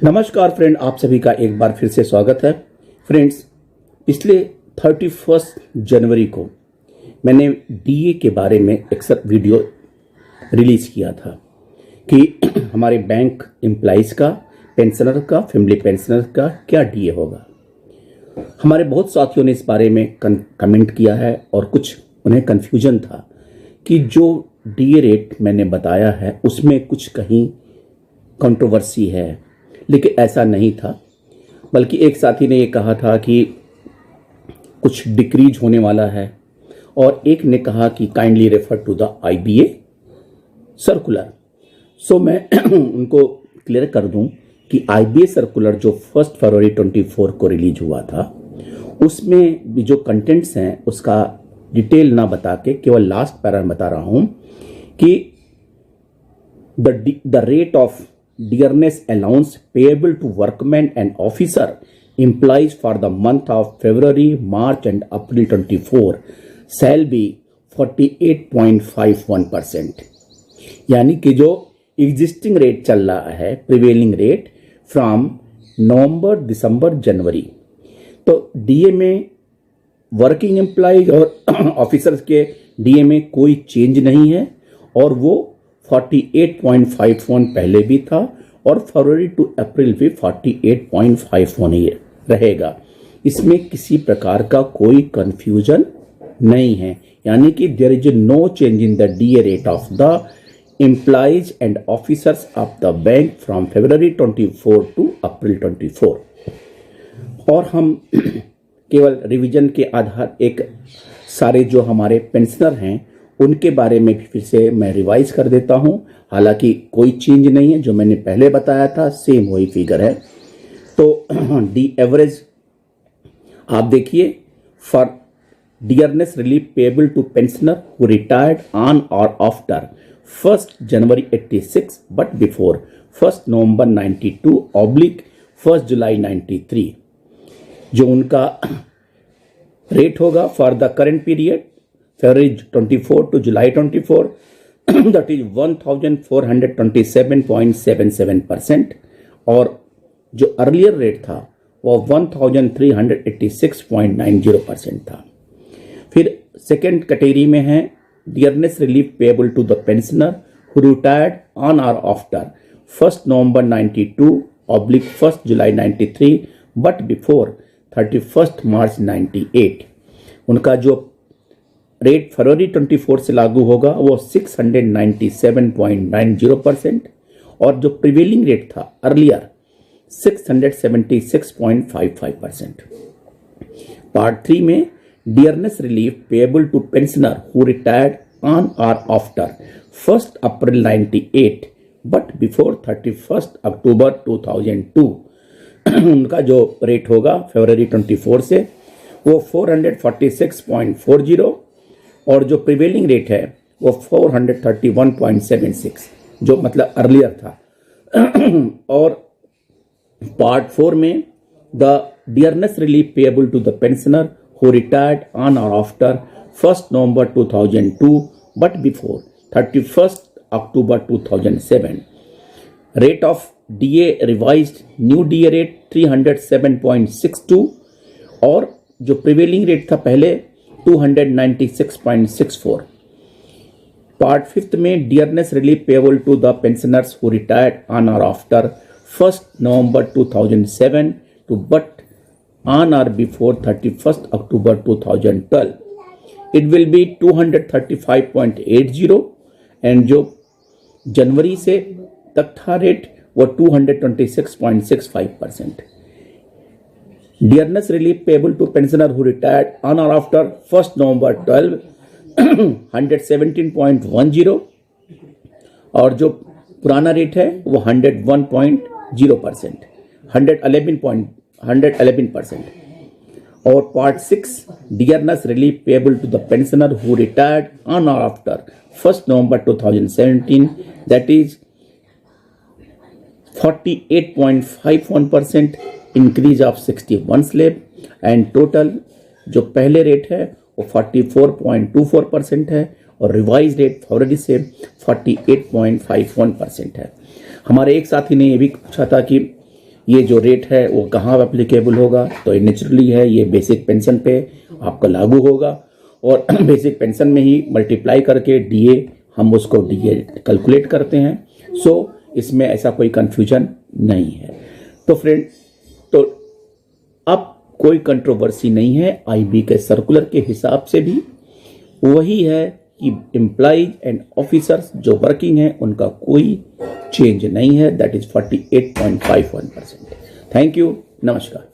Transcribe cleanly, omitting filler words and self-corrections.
नमस्कार फ्रेंड, आप सभी का एक बार फिर से स्वागत है। फ्रेंड्स, पिछले 31 जनवरी को मैंने डीए के बारे में एक वीडियो रिलीज किया था कि हमारे बैंक एम्प्लॉइज का, पेंशनर का, फैमिली पेंशनर का क्या डीए होगा। हमारे बहुत साथियों ने इस बारे में कमेंट किया है और कुछ उन्हें कन्फ्यूजन था कि जो डीए रेट मैंने बताया है उसमें कुछ कहीं कंट्रोवर्सी है, लेकिन ऐसा नहीं था। बल्कि एक साथी ने ये कहा था कि कुछ डिक्रीज होने वाला है और एक ने कहा कि kindly refer to the IBA circular. So मैं उनको क्लियर कर दूं कि आईबीए सर्कुलर जो 1 फरवरी 24 को रिलीज हुआ था, उसमें भी जो कंटेंट्स हैं उसका डिटेल ना बता के केवल लास्ट पैरा बता रहा हूं कि the rate of dearness allowance payable to workmen and officer employees for the month of February, March and April 24 shall be 48.51%। यानी कि जो एग्जिस्टिंग रेट चल रहा है, प्रिवेलिंग रेट फ्रॉम नवंबर, दिसंबर, जनवरी, तो डीए में वर्किंग एम्प्लॉय और ऑफिसर्स के डीए में कोई चेंज नहीं है और वो 48.51 पहले भी था और फरवरी टू अप्रैल भी 48.51 ही रहेगा। इसमें किसी प्रकार का कोई कंफ्यूजन नहीं है, यानी कि there is no change in the DA rate of the employees and officers of the bank from February 24 to April 24। और हम केवल रिवीजन के आधार एक सारे जो हमारे पेंशनर हैं उनके बारे में भी फिर से मैं रिवाइज कर देता हूं। हालांकि कोई चेंज नहीं है, जो मैंने पहले बताया था सेम वही फिगर है। तो डी एवरेज आप देखिए, for dearness relief payable to pensioner who retired on or after 1 January 86 but before 1 November 92 oblique 1 July 93, जो उनका रेट होगा for the current period February 24 to July 24, that is 1427.77%, और जो अर्लियर रेट था वो 1386.90% था। फिर सेकेंड कैटेगरी में है dearness relief payable to the pensioner who retired on or after 1 November 92 oblique 1 July 93 but before 31 March 98, उनका जो रेट फरवरी 24 से लागू होगा वो 697.90% और जो प्रिवेलिंग रेट था अर्लियर 676.55%। पार्ट 3 में dearness relief payable to pensioner who retired on or after 1 April 98 but before 31 October 2002, उनका जो रेट होगा फरवरी 24 से वो 446.40 और जो प्रिवेलिंग रेट है वो 431.76, जो मतलब अर्लियर था। और पार्ट 4 में the dearness relief payable to the pensioner who retired on or after 1 November 2002 but before 31 October 2007, rate of DA revised new DA rate 307.62 और जो प्रिवेलिंग रेट था पहले 296.64। पार्ट 5 में dearness relief payable to the pensioners who retired on or after 1 November 2007 to but on or before 31 October 2012, it will be 235.80 and जो जनवरी से तक था रेट वो 226.65%। Dearness relief payable to pensioner who retired on or after 1 November 12 117.10 और जो पुराना rate है वो 101.0%, 111%। और part 6 dearness relief payable to the pensioner who retired on or after 1 November 2017, that is 48.51%, increase of 61 slab and total जो पहले rate है वो 44.24% है और रिवाइज रेट फरवरी से 48.51% है। हमारे एक साथी ने ये भी पूछा था कि ये जो रेट है वो कहाँ एप्लीकेबल होगा, तो नेचुरली है ये बेसिक पेंशन पे आपका लागू होगा और बेसिक पेंशन में ही मल्टीप्लाई करके डीए हम उसको डीए कैलकुलेट करते हैं। सो इसमें ऐसा कोई कंफ्यूजन नहीं है। तो फ्रेंड, तो अब कोई कंट्रोवर्सी नहीं है, आईबी के सर्कुलर के हिसाब से भी वही है कि एम्प्लॉइज एंड ऑफिसर्स जो वर्किंग है उनका कोई चेंज नहीं है, दैट इज 48.51%। थैंक यू, नमस्कार।